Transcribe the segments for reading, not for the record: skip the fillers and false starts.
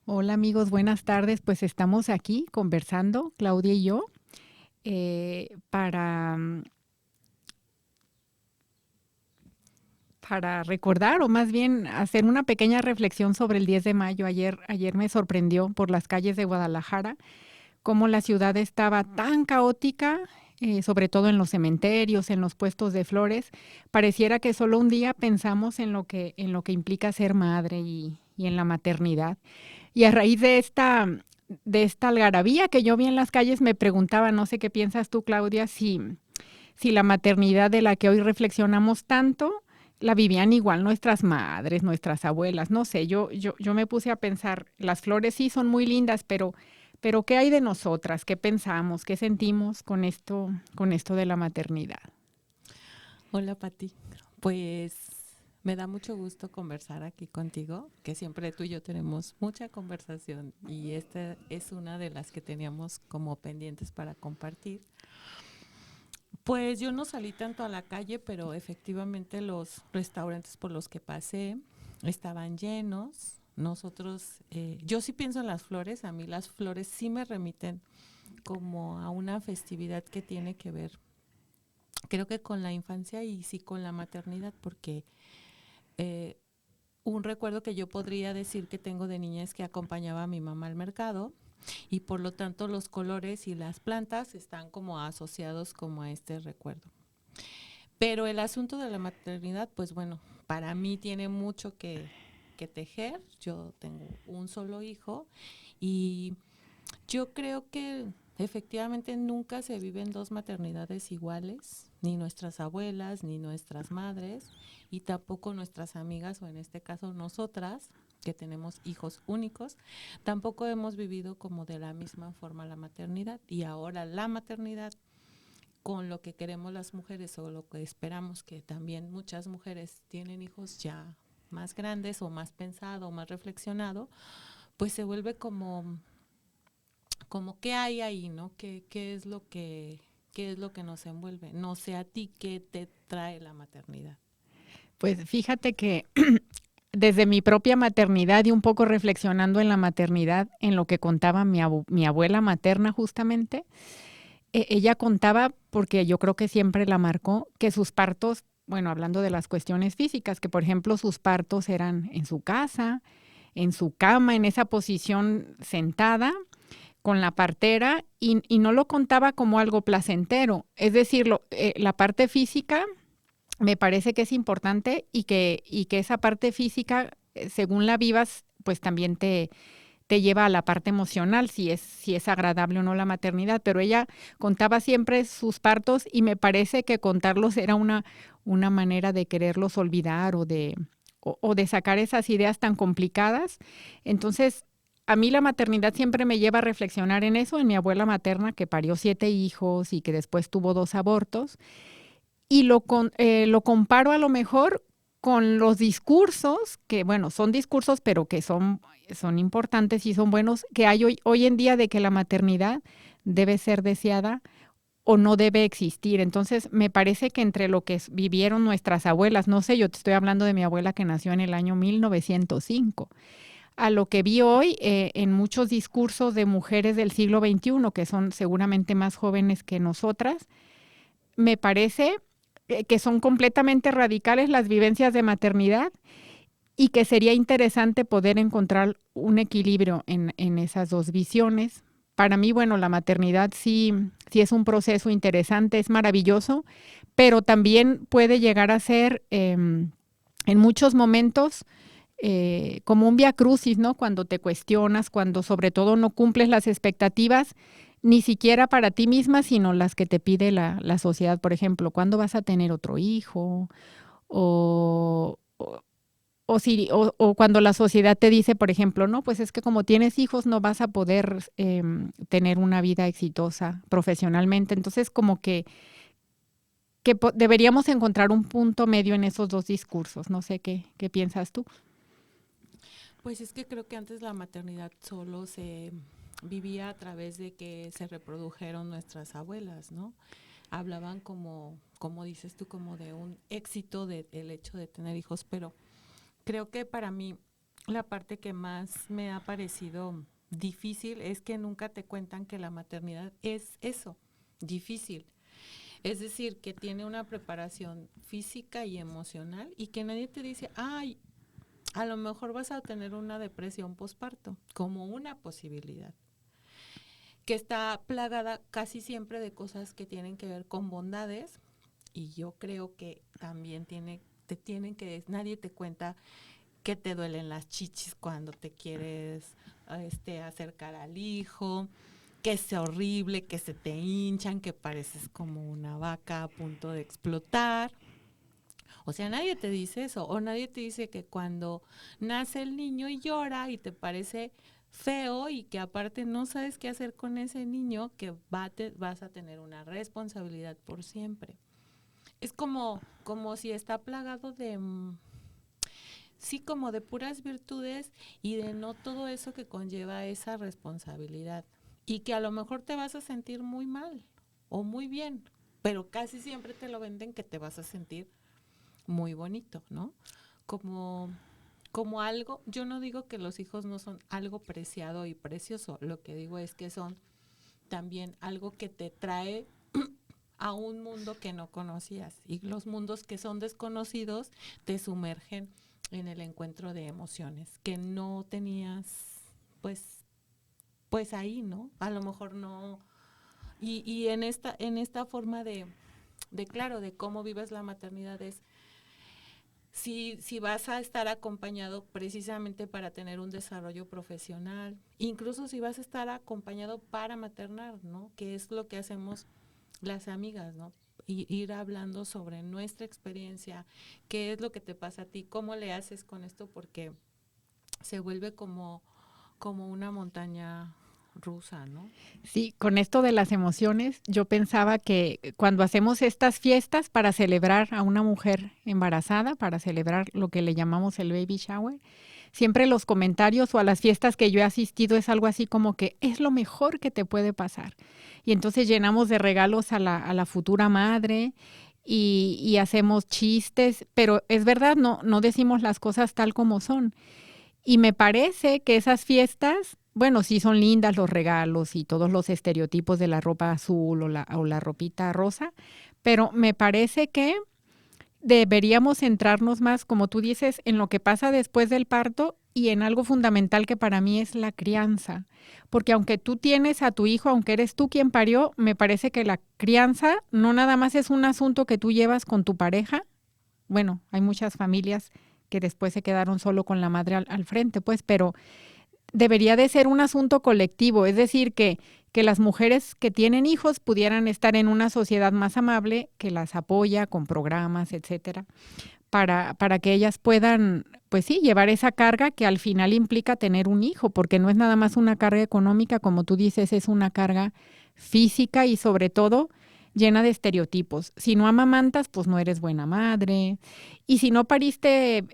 Hola amigos, buenas tardes. Pues estamos aquí conversando, Claudia y yo, para, para recordar o más bien hacer una pequeña reflexión sobre el 10 de mayo. Ayer me sorprendió por las calles de Guadalajara cómo la ciudad estaba tan caótica, sobre todo en los cementerios, en los puestos de flores. Pareciera que solo un día pensamos en lo que implica ser madre y en la maternidad. Y a raíz de esta algarabía que yo vi en las calles, me preguntaba, no sé qué piensas tú, Claudia, si la maternidad de la que hoy reflexionamos tanto, la vivían igual nuestras madres, nuestras abuelas, no sé, yo me puse a pensar, las flores sí son muy lindas, pero ¿qué hay de nosotras? ¿Qué pensamos? ¿Qué sentimos con esto de la maternidad? Hola Pati, pues me da mucho gusto conversar aquí contigo, que siempre tú y yo tenemos mucha conversación y esta es una de las que teníamos como pendientes para compartir. Pues yo no salí tanto a la calle, pero efectivamente los restaurantes por los que pasé estaban llenos. Yo sí pienso en las flores, a mí las flores sí me remiten como a una festividad que tiene que ver, creo que con la infancia y sí con la maternidad, porque eh, un recuerdo que yo podría decir que tengo de niña es que acompañaba a mi mamá al mercado y por lo tanto los colores y las plantas están como asociados como a este recuerdo. Pero el asunto de la maternidad, pues bueno, para mí tiene mucho que tejer. Yo tengo un solo hijo y yo creo que efectivamente nunca se viven dos maternidades iguales, ni nuestras abuelas, ni nuestras madres, y tampoco nuestras amigas, o en este caso nosotras, que tenemos hijos únicos, tampoco hemos vivido como de la misma forma la maternidad. Y ahora la maternidad, con lo que queremos las mujeres o lo que esperamos que también muchas mujeres tienen hijos ya más grandes o más pensado o más reflexionado, pues se vuelve como qué hay ahí, ¿no? ¿Qué es lo que nos envuelve? No sé a ti qué te trae la maternidad. Pues fíjate que desde mi propia maternidad y un poco reflexionando en la maternidad, en lo que contaba mi abuela materna justamente, ella contaba, porque yo creo que siempre la marcó, que sus partos, bueno, hablando de las cuestiones físicas, que por ejemplo sus partos eran en su casa, en su cama, en esa posición sentada, con la partera, y no lo contaba como algo placentero. Es decir, la parte física me parece que es importante y que esa parte física, según la vivas, pues también te lleva a la parte emocional, si es agradable o no la maternidad, pero ella contaba siempre sus partos y me parece que contarlos era una manera de quererlos olvidar o de sacar esas ideas tan complicadas. Entonces, a mí la maternidad siempre me lleva a reflexionar en eso, en mi abuela materna que parió 7 hijos y que después tuvo 2 abortos y lo comparo a lo mejor con los discursos, que bueno, son discursos, pero que son importantes y son buenos, que hay hoy en día de que la maternidad debe ser deseada o no debe existir. Entonces, me parece que entre lo que vivieron nuestras abuelas, no sé, yo te estoy hablando de mi abuela que nació en el año 1905, a lo que vi hoy en muchos discursos de mujeres del siglo XXI, que son seguramente más jóvenes que nosotras, me parece que son completamente radicales las vivencias de maternidad y que sería interesante poder encontrar un equilibrio en esas dos visiones. Para mí, bueno, la maternidad sí es un proceso interesante, es maravilloso, pero también puede llegar a ser en muchos momentos como un vía crucis, ¿no? Cuando te cuestionas, cuando sobre todo no cumples las expectativas, ni siquiera para ti misma, sino las que te pide la sociedad. Por ejemplo, ¿cuándo vas a tener otro hijo? O, o, o cuando la sociedad te dice, por ejemplo, no, pues es que como tienes hijos no vas a poder tener una vida exitosa profesionalmente. Entonces, como que deberíamos encontrar un punto medio en esos dos discursos. No sé qué piensas tú. Pues es que creo que antes la maternidad solo se vivía a través de que se reprodujeron nuestras abuelas, ¿no? Hablaban como dices tú, como de un éxito del hecho de tener hijos, pero creo que para mí la parte que más me ha parecido difícil es que nunca te cuentan que la maternidad es eso, difícil. Es decir, que tiene una preparación física y emocional y que nadie te dice, ay, a lo mejor vas a tener una depresión posparto, como una posibilidad, que está plagada casi siempre de cosas que tienen que ver con bondades y yo creo que también te tienen que, nadie te cuenta que te duelen las chichis cuando te quieres acercar al hijo, que es horrible, que se te hinchan, que pareces como una vaca a punto de explotar. O sea, nadie te dice eso, o nadie te dice que cuando nace el niño y llora y te parece feo y que aparte no sabes qué hacer con ese niño, que vas a tener una responsabilidad por siempre. Es como si está plagado de, sí, como de puras virtudes y de no todo eso que conlleva esa responsabilidad. Y que a lo mejor te vas a sentir muy mal o muy bien, pero casi siempre te lo venden que te vas a sentir muy bonito, ¿no? Como, como algo, yo no digo que los hijos no son algo preciado y precioso, lo que digo es que son también algo que te trae a un mundo que no conocías y los mundos que son desconocidos te sumergen en el encuentro de emociones que no tenías pues pues ahí, ¿no? A lo mejor no y en esta forma de claro, de cómo vives la maternidad es si vas a estar acompañado precisamente para tener un desarrollo profesional, incluso si vas a estar acompañado para maternar, ¿no? Que es lo que hacemos las amigas, ¿no? Y ir hablando sobre nuestra experiencia, qué es lo que te pasa a ti, cómo le haces con esto, porque se vuelve como una montaña rusa, ¿no? Sí, con esto de las emociones, yo pensaba que cuando hacemos estas fiestas para celebrar a una mujer embarazada, para celebrar lo que le llamamos el baby shower, siempre los comentarios o a las fiestas que yo he asistido es algo así como que es lo mejor que te puede pasar. Y entonces llenamos de regalos a la futura madre y hacemos chistes, pero es verdad, no decimos las cosas tal como son. Y me parece que esas fiestas, bueno, sí son lindas los regalos y todos los estereotipos de la ropa azul o la ropita rosa, pero me parece que deberíamos centrarnos más, como tú dices, en lo que pasa después del parto y en algo fundamental que para mí es la crianza. Porque aunque tú tienes a tu hijo, aunque eres tú quien parió, me parece que la crianza no nada más es un asunto que tú llevas con tu pareja. Bueno, hay muchas familias que después se quedaron solo con la madre al frente, pues, pero debería de ser un asunto colectivo, es decir, que las mujeres que tienen hijos pudieran estar en una sociedad más amable que las apoya con programas, etcétera, para que ellas puedan, pues sí, llevar esa carga que al final implica tener un hijo, porque no es nada más una carga económica, como tú dices, es una carga física y sobre todo llena de estereotipos. Si no amamantas, pues no eres buena madre. Y si no pariste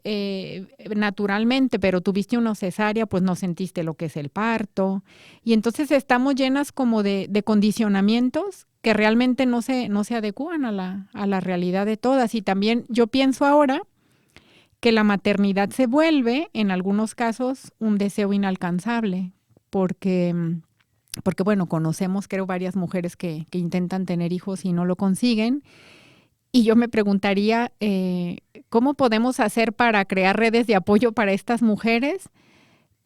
naturalmente, pero tuviste una cesárea, pues no sentiste lo que es el parto. Y entonces estamos llenas como de condicionamientos que realmente no se adecúan a la realidad de todas. Y también yo pienso ahora que la maternidad se vuelve, en algunos casos, un deseo inalcanzable, porque porque bueno, conocemos creo varias mujeres que intentan tener hijos y no lo consiguen. Y yo me preguntaría, ¿cómo podemos hacer para crear redes de apoyo para estas mujeres?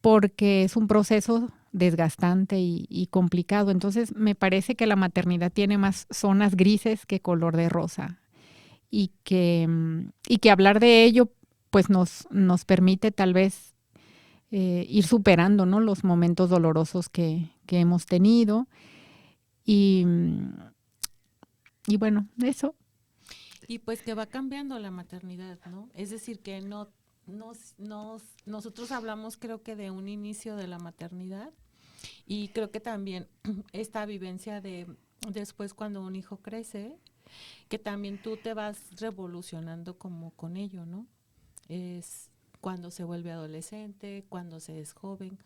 Porque es un proceso desgastante y complicado. Entonces, me parece que la maternidad tiene más zonas grises que color de rosa y que hablar de ello pues nos permite tal vez ir superando, ¿no? Los momentos dolorosos que hemos tenido. Y, y bueno, eso. Y pues que va cambiando la maternidad, ¿no? Es decir, que nosotros hablamos creo que de un inicio de la maternidad y creo que también esta vivencia de después cuando un hijo crece, que también tú te vas revolucionando como con ello, ¿no? Es cuando se vuelve adolescente, cuando se es joven,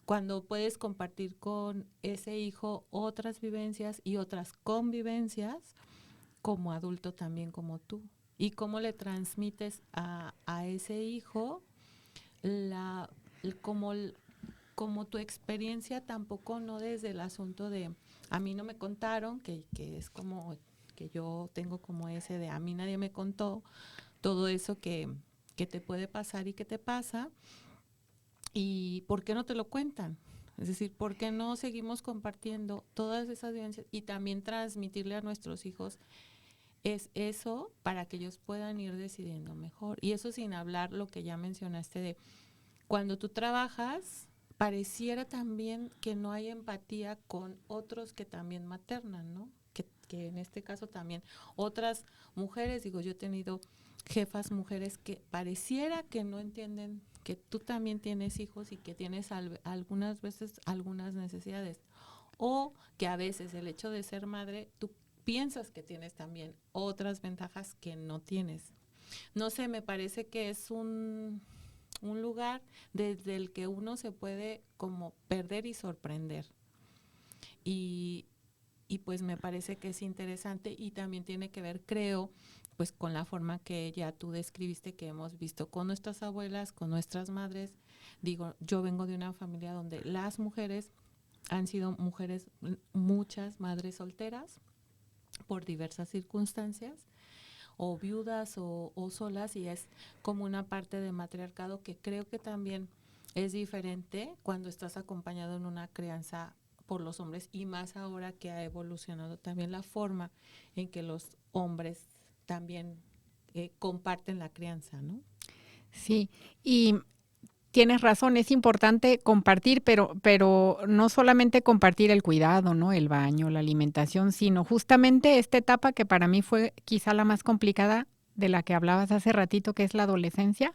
cuando puedes compartir con ese hijo otras vivencias y otras convivencias como adulto también como tú. Y cómo le transmites a ese hijo la, como, como tu experiencia tampoco no desde el asunto de a mí no me contaron, que es como que yo tengo como ese de a mí nadie me contó todo eso que te puede pasar y que te pasa, y por qué no te lo cuentan. Es decir, ¿por qué no seguimos compartiendo todas esas vivencias y también transmitirle a nuestros hijos es eso para que ellos puedan ir decidiendo mejor? Y eso sin hablar lo que ya mencionaste de cuando tú trabajas, pareciera también que no hay empatía con otros que también maternan, ¿no? Que en este caso también otras mujeres, digo, yo he tenido jefas mujeres que pareciera que no entienden que tú también tienes hijos y que tienes algunas veces algunas necesidades. O que a veces el hecho de ser madre, tú piensas que tienes también otras ventajas que no tienes. No sé, me parece que es un lugar desde el que uno se puede como perder y sorprender. Y, y pues me parece que es interesante y también tiene que ver, creo, pues con la forma que ya tú describiste que hemos visto con nuestras abuelas, con nuestras madres. Digo, yo vengo de una familia donde las mujeres han sido mujeres, muchas madres solteras por diversas circunstancias o viudas o solas, y es como una parte de matriarcado que creo que también es diferente cuando estás acompañado en una crianza por los hombres, y más ahora que ha evolucionado también la forma en que los hombres también comparten la crianza, ¿no? Sí, y tienes razón, es importante compartir, pero no solamente compartir el cuidado, ¿no? El baño, la alimentación, sino justamente esta etapa que para mí fue quizá la más complicada de la que hablabas hace ratito, que es la adolescencia.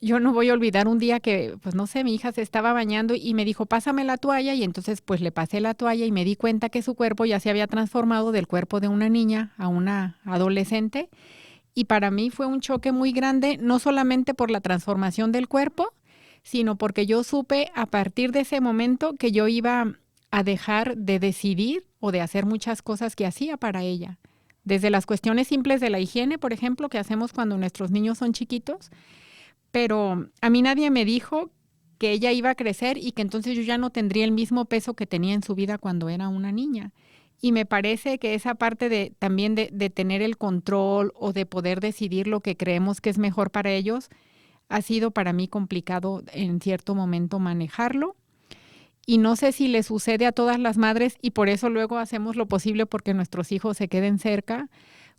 Yo no voy a olvidar un día que, pues no sé, mi hija se estaba bañando y me dijo, pásame la toalla, y entonces pues le pasé la toalla y me di cuenta que su cuerpo ya se había transformado del cuerpo de una niña a una adolescente. Y para mí fue un choque muy grande, no solamente por la transformación del cuerpo, sino porque yo supe a partir de ese momento que yo iba a dejar de decidir o de hacer muchas cosas que hacía para ella. Desde las cuestiones simples de la higiene, por ejemplo, que hacemos cuando nuestros niños son chiquitos, pero a mí nadie me dijo que ella iba a crecer y que entonces yo ya no tendría el mismo peso que tenía en su vida cuando era una niña. Y me parece que esa parte de también de tener el control o de poder decidir lo que creemos que es mejor para ellos, ha sido para mí complicado en cierto momento manejarlo. Y no sé si le sucede a todas las madres y por eso luego hacemos lo posible porque nuestros hijos se queden cerca,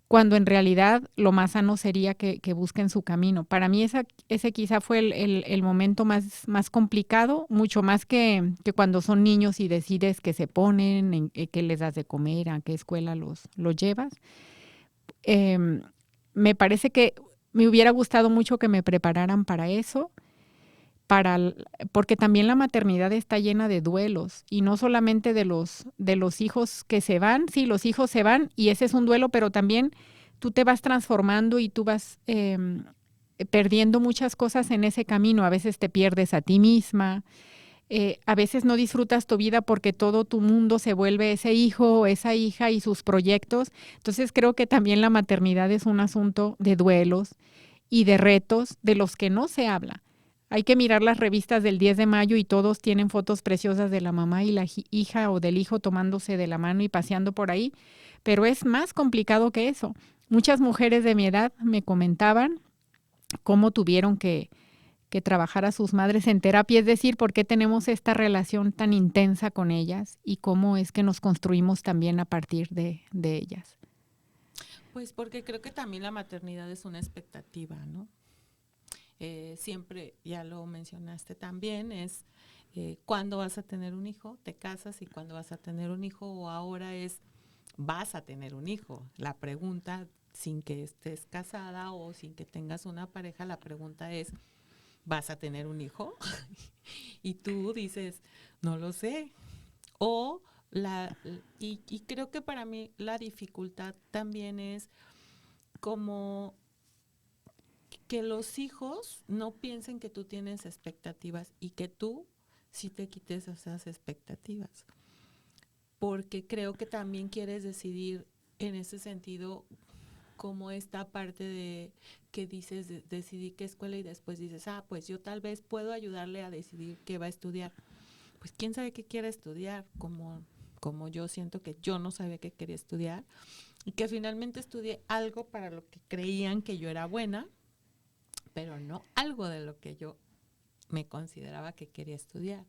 cuando en realidad lo más sano sería que busquen su camino. Para mí ese quizá fue el momento más complicado, mucho más que cuando son niños y decides qué se ponen, qué les das de comer, a qué escuela los llevas. Eh, Me parece que me hubiera gustado mucho que me prepararan para eso, porque también la maternidad está llena de duelos y no solamente de los hijos que se van, sí, los hijos se van y ese es un duelo, pero también tú te vas transformando y tú vas perdiendo muchas cosas en ese camino. A veces te pierdes a ti misma, a veces no disfrutas tu vida porque todo tu mundo se vuelve ese hijo o esa hija y sus proyectos. Entonces creo que también la maternidad es un asunto de duelos y de retos de los que no se habla. Hay que mirar las revistas del 10 de mayo y todos tienen fotos preciosas de la mamá y la hija o del hijo tomándose de la mano y paseando por ahí, pero es más complicado que eso. Muchas mujeres de mi edad me comentaban cómo tuvieron que trabajar a sus madres en terapia, es decir, por qué tenemos esta relación tan intensa con ellas y cómo es que nos construimos también a partir de ellas. Pues porque creo que también la maternidad es una expectativa, ¿no? Siempre, ya lo mencionaste también, es cuándo vas a tener un hijo, te casas y cuándo vas a tener un hijo, o ahora es vas a tener un hijo. La pregunta, sin que estés casada o sin que tengas una pareja, la pregunta es, ¿vas a tener un hijo? Y tú dices, no lo sé. O y creo que para mí la dificultad también es como que los hijos no piensen que tú tienes expectativas y que tú sí te quites esas expectativas. Porque creo que también quieres decidir en ese sentido como esta parte de que dices, decidí qué escuela y después dices, pues yo tal vez puedo ayudarle a decidir qué va a estudiar. Pues quién sabe qué quiere estudiar, como yo siento que yo no sabía qué quería estudiar y que finalmente estudié algo para lo que creían que yo era buena, pero no algo de lo que yo me consideraba que quería estudiar.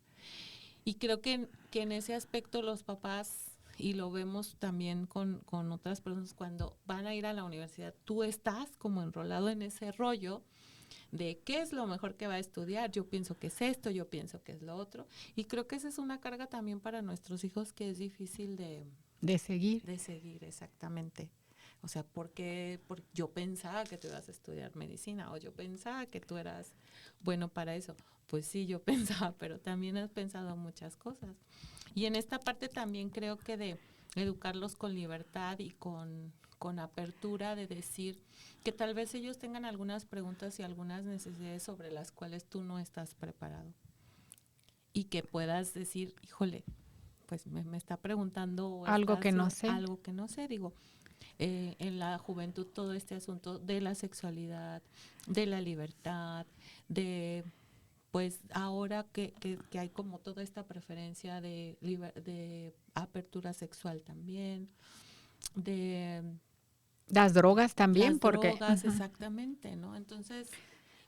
Y creo que en ese aspecto los papás, y lo vemos también con otras personas, cuando van a ir a la universidad, tú estás como enrolado en ese rollo de qué es lo mejor que va a estudiar. Yo pienso que es esto, yo pienso que es lo otro. Y creo que esa es una carga también para nuestros hijos que es difícil de seguir. De seguir, exactamente. O sea, porque yo pensaba que tú ibas a estudiar medicina o yo pensaba que tú eras bueno para eso. Pues sí, yo pensaba, pero también has pensado muchas cosas. Y en esta parte también creo que de educarlos con libertad y con apertura de decir que tal vez ellos tengan algunas preguntas y algunas necesidades sobre las cuales tú no estás preparado. Y que puedas decir, híjole, pues me está preguntando o Algo está que no haciendo sé. algo que no sé. Digo, en la juventud todo este asunto de la sexualidad, de la libertad, de pues ahora que hay como toda esta preferencia de apertura sexual también, de Las drogas también, las porque drogas, exactamente, ¿no? Entonces,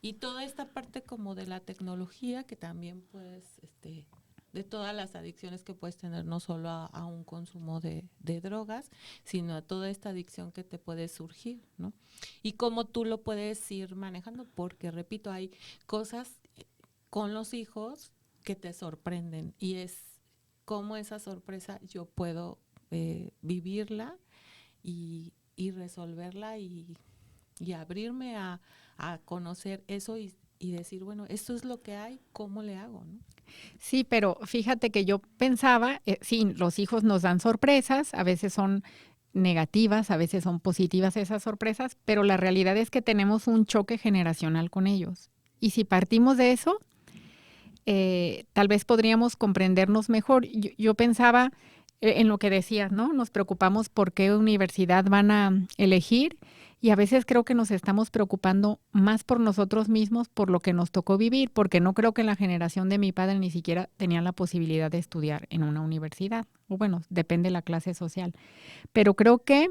y toda esta parte como de la tecnología que también pues, de todas las adicciones que puedes tener, no solo a un consumo de drogas, sino a toda esta adicción que te puede surgir, ¿no? Y cómo tú lo puedes ir manejando, porque repito, hay cosas con los hijos que te sorprenden y es cómo esa sorpresa yo puedo vivirla y resolverla y abrirme a conocer eso y decir, bueno, esto es lo que hay, ¿cómo le hago? ¿No? sí, pero fíjate que yo pensaba, sí, los hijos nos dan sorpresas, a veces son negativas, a veces son positivas esas sorpresas, pero la realidad es que tenemos un choque generacional con ellos. Y si partimos de eso, tal vez podríamos comprendernos mejor. Yo pensaba en lo que decías, ¿no? Nos preocupamos por qué universidad van a elegir y a veces creo que nos estamos preocupando más por nosotros mismos, por lo que nos tocó vivir, porque no creo que en la generación de mi padre ni siquiera tenían la posibilidad de estudiar en una universidad. O bueno, depende de la clase social. Pero creo que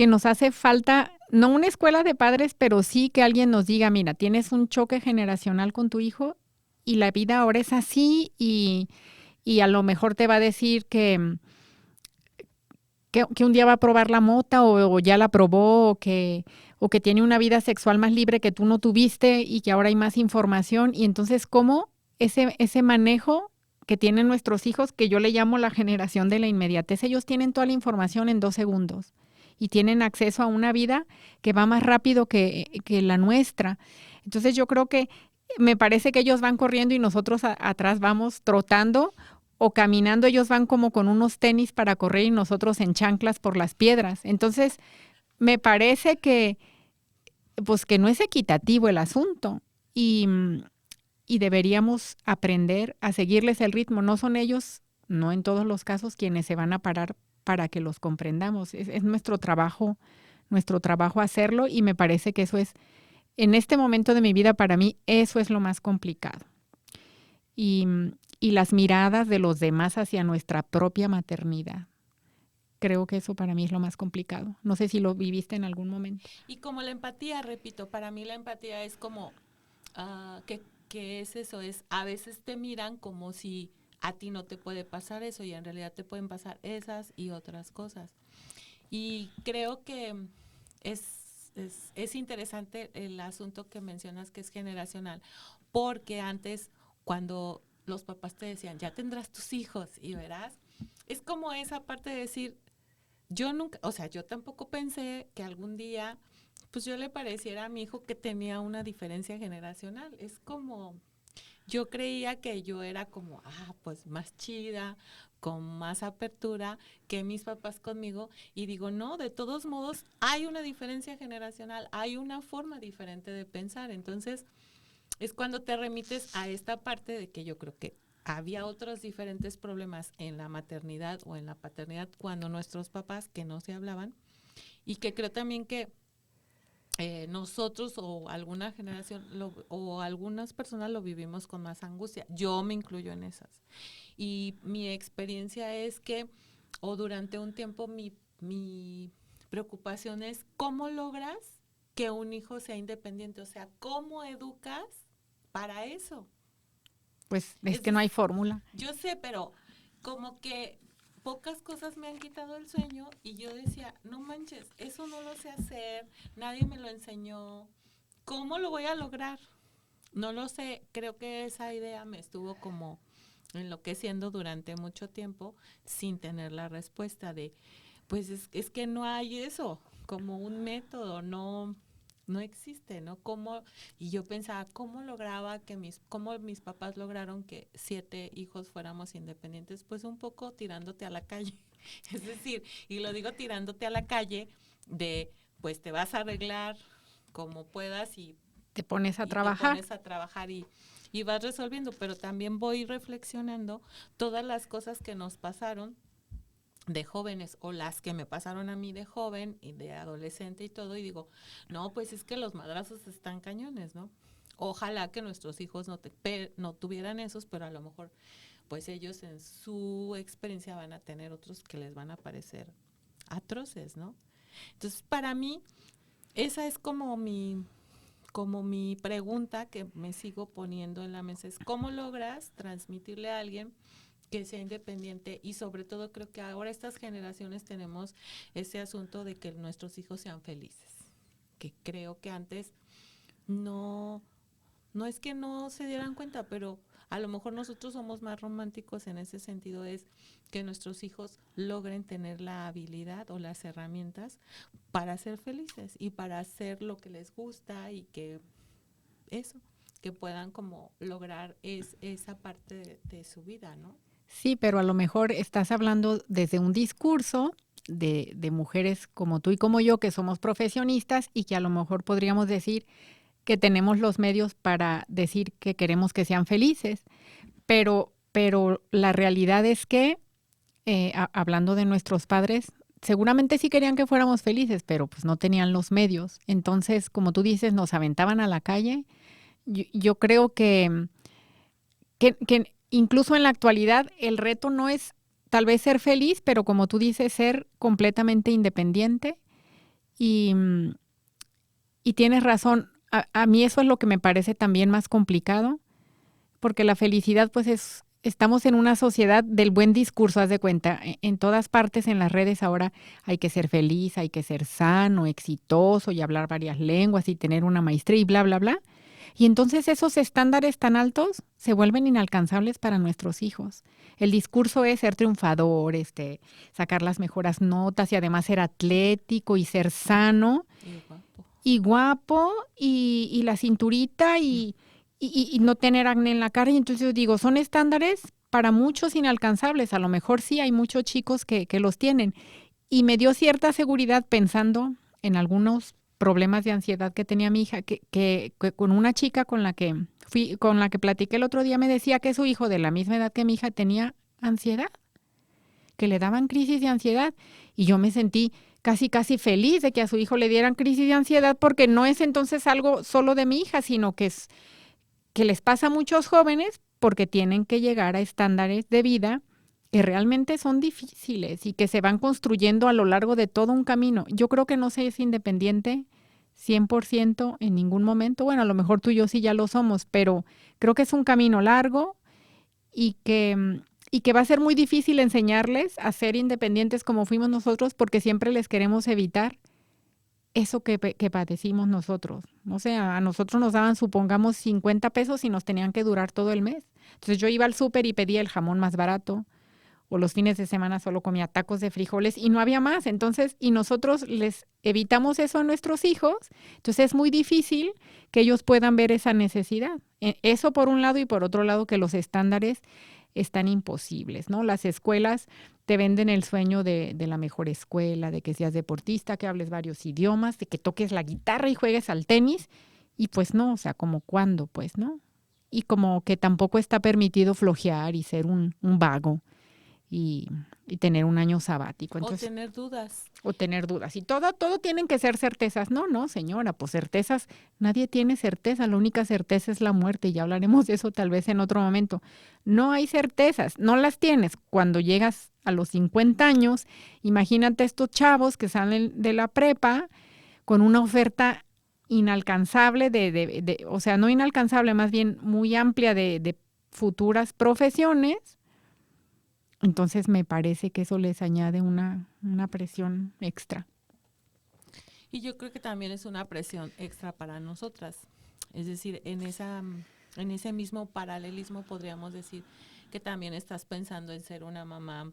nos hace falta, no una escuela de padres, pero sí que alguien nos diga, mira, tienes un choque generacional con tu hijo y la vida ahora es así y a lo mejor te va a decir que un día va a probar la mota o ya la probó o que tiene una vida sexual más libre que tú no tuviste y que ahora hay más información. Y entonces, ¿cómo ese manejo que tienen nuestros hijos, que yo le llamo la generación de la inmediatez? Ellos tienen toda la información en 2 segundos y tienen acceso a una vida que va más rápido que la nuestra. Entonces yo creo que me parece que ellos van corriendo y nosotros atrás vamos trotando o caminando, ellos van como con unos tenis para correr y nosotros en chanclas por las piedras. Entonces, me parece pues que no es equitativo el asunto y, y deberíamos aprender a seguirles el ritmo. No son ellos, no en todos los casos, quienes se van a parar para que los comprendamos. Es nuestro trabajo hacerlo y me parece que eso es, en este momento de mi vida, para mí, eso es lo más complicado. Y, y las miradas de los demás hacia nuestra propia maternidad. Creo que eso para mí es lo más complicado. No sé si lo viviste en algún momento. Y como la empatía, repito, para mí la empatía es como, que es eso, es a veces te miran como si a ti no te puede pasar eso y en realidad te pueden pasar esas y otras cosas. Y creo que es interesante el asunto que mencionas que es generacional, porque antes cuando los papás te decían, ya tendrás tus hijos y verás, es como esa parte de decir, yo nunca, o sea, yo tampoco pensé que algún día, pues yo le pareciera a mi hijo que tenía una diferencia generacional. Es como, yo creía que yo era como, pues más chida, con más apertura que mis papás conmigo. Y digo, no, de todos modos, hay una diferencia generacional, hay una forma diferente de pensar. Entonces, es cuando te remites a esta parte de que yo creo que había otros diferentes problemas en la maternidad o en la paternidad cuando nuestros papás que no se hablaban y que creo también que nosotros o alguna generación o algunas personas lo vivimos con más angustia. Yo me incluyo en esas. Y mi experiencia es que, o durante un tiempo, mi preocupación es cómo logras que un hijo sea independiente, o sea, cómo educas para eso. Pues es Es que no hay decir, fórmula. yo sé, pero como que pocas cosas me han quitado el sueño y yo decía, no manches, eso no lo sé hacer, nadie me lo enseñó, ¿cómo lo voy a lograr? No lo sé, creo que esa idea me estuvo como enloqueciendo durante mucho tiempo sin tener la respuesta de, pues es que no hay eso, como un método, no existe, ¿no? ¿Cómo? Y yo pensaba, ¿cómo lograba cómo mis papás lograron que 7 hijos fuéramos independientes? Pues un poco tirándote a la calle. Es decir, y lo digo tirándote a la calle de, pues te vas a arreglar como puedas Te pones a te trabajar. pones a trabajar y vas resolviendo, pero también voy reflexionando todas las cosas que nos pasaron de jóvenes o las que me pasaron a mí de joven y de adolescente y todo, y digo, no, pues es que los madrazos están cañones, ¿no? Ojalá que nuestros hijos no tuvieran esos, pero a lo mejor pues ellos en su experiencia van a tener otros que les van a parecer atroces, ¿no? Entonces, para mí, esa es como mi pregunta que me sigo poniendo en la mesa es cómo logras transmitirle a alguien que sea independiente y sobre todo creo que ahora estas generaciones tenemos ese asunto de que nuestros hijos sean felices, que creo que antes no, no es que no se dieran cuenta, pero a lo mejor nosotros somos más románticos en ese sentido, es que nuestros hijos logren tener la habilidad o las herramientas para ser felices y para hacer lo que les gusta y que eso, que puedan como lograr esa parte de su vida, ¿no? Sí, pero a lo mejor estás hablando desde un discurso de mujeres como tú y como yo, que somos profesionistas y que a lo mejor podríamos decir que tenemos los medios para decir que queremos que sean felices, pero la realidad es que, hablando de nuestros padres, seguramente sí querían que fuéramos felices, pero pues no tenían los medios. Entonces, como tú dices, nos aventaban a la calle. Yo creo que incluso en la actualidad el reto no es tal vez ser feliz, pero como tú dices, ser completamente independiente. Y, y tienes razón, a mí eso es lo que me parece también más complicado, porque la felicidad pues estamos en una sociedad del buen discurso, haz de cuenta, en todas partes en las redes ahora hay que ser feliz, hay que ser sano, exitoso y hablar varias lenguas y tener una maestría y bla, bla, bla. Y entonces esos estándares tan altos se vuelven inalcanzables para nuestros hijos. El discurso es ser triunfador, sacar las mejores notas y además ser atlético y ser sano Y guapo. y guapo y la cinturita y no tener acné en la cara. Y entonces yo digo, son estándares para muchos inalcanzables. A lo mejor sí hay muchos chicos que los tienen. Y me dio cierta seguridad pensando en algunos problemas de ansiedad que tenía mi hija, que con una chica con la que platiqué el otro día me decía que su hijo de la misma edad que mi hija tenía ansiedad, que le daban crisis de ansiedad. Y yo me sentí casi, casi feliz de que a su hijo le dieran crisis de ansiedad, porque no es entonces algo solo de mi hija, sino que les pasa a muchos jóvenes porque tienen que llegar a estándares de vida que realmente son difíciles y que se van construyendo a lo largo de todo un camino. Yo creo que no se es independiente 100% en ningún momento. Bueno, a lo mejor tú y yo sí ya lo somos, pero creo que es un camino largo y que va a ser muy difícil enseñarles a ser independientes como fuimos nosotros porque siempre les queremos evitar eso que padecimos nosotros. O sea, a nosotros nos daban, supongamos, 50 pesos y nos tenían que durar todo el mes. Entonces yo iba al súper y pedía el jamón más barato, o los fines de semana solo comía tacos de frijoles y no había más. Entonces, y nosotros les evitamos eso a nuestros hijos. Entonces es muy difícil que ellos puedan ver esa necesidad. Eso por un lado y por otro lado que los estándares están imposibles, ¿no? Las escuelas te venden el sueño de la mejor escuela, de que seas deportista, que hables varios idiomas, de que toques la guitarra y juegues al tenis. Y pues no, o sea, como cuándo, pues, ¿no? Y como que tampoco está permitido flojear y ser un vago y, y tener un año sabático. O Entonces, tener dudas. o tener dudas. Y todo tienen que ser certezas. No, no, señora, pues certezas, nadie tiene certeza. La única certeza es la muerte. Y ya hablaremos de eso tal vez en otro momento. No hay certezas, no las tienes. Cuando llegas a los 50 años, imagínate estos chavos que salen de la prepa con una oferta inalcanzable o sea, no inalcanzable, más bien muy amplia de futuras profesiones. Entonces me parece que eso les añade una presión extra. Y yo creo que también es una presión extra para nosotras. Es decir, en ese mismo paralelismo podríamos decir que también estás pensando en ser una mamá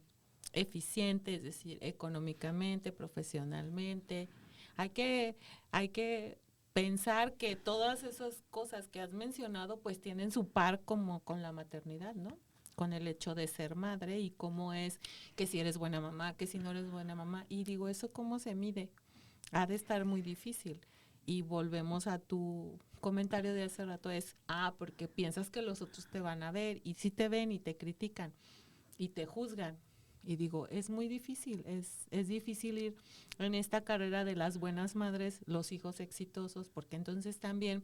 eficiente, es decir, económicamente, profesionalmente. Hay que pensar que todas esas cosas que has mencionado pues tienen su par como con la maternidad, ¿no? Con el hecho de ser madre y cómo es que si eres buena mamá, que si no eres buena mamá. Y digo, ¿eso cómo se mide? Ha de estar muy difícil. Y volvemos a tu comentario de hace rato, es, porque piensas que los otros te van a ver y si te ven y te critican y te juzgan. Y digo, es muy difícil, es difícil ir en esta carrera de las buenas madres, los hijos exitosos, porque entonces también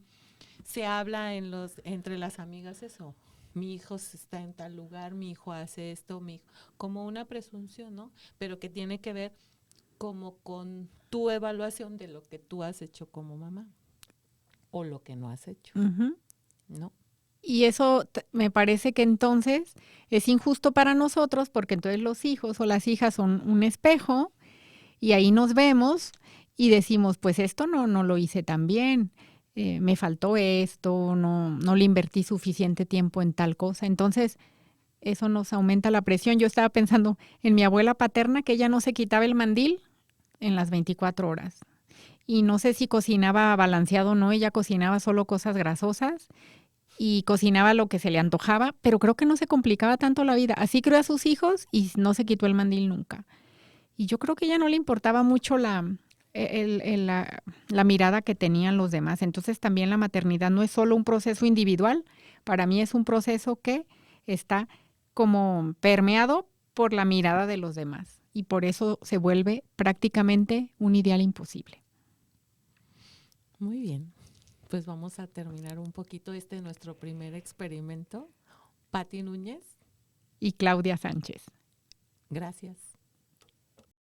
se habla entre las amigas eso. Mi hijo está en tal lugar, mi hijo hace esto, como una presunción, ¿no? Pero que tiene que ver como con tu evaluación de lo que tú has hecho como mamá o lo que no has hecho, Uh-huh. ¿no? Y eso me parece que entonces es injusto para nosotros porque entonces los hijos o las hijas son un espejo y ahí nos vemos y decimos, pues esto no lo hice tan bien, me faltó esto, no le invertí suficiente tiempo en tal cosa. Entonces eso nos aumenta la presión. Yo estaba pensando en mi abuela paterna que ella no se quitaba el mandil en las 24 horas. Y no sé si cocinaba balanceado o no, ella cocinaba solo cosas grasosas y cocinaba lo que se le antojaba, pero creo que no se complicaba tanto la vida. Así crió a sus hijos y no se quitó el mandil nunca. Y yo creo que a ella no le importaba mucho la mirada que tenían los demás. Entonces también la maternidad no es solo un proceso individual, para mí es un proceso que está como permeado por la mirada de los demás. Y por eso se vuelve prácticamente un ideal imposible. Muy bien, pues vamos a terminar un poquito nuestro primer experimento. Pati Núñez. Y Claudia Sánchez. Gracias.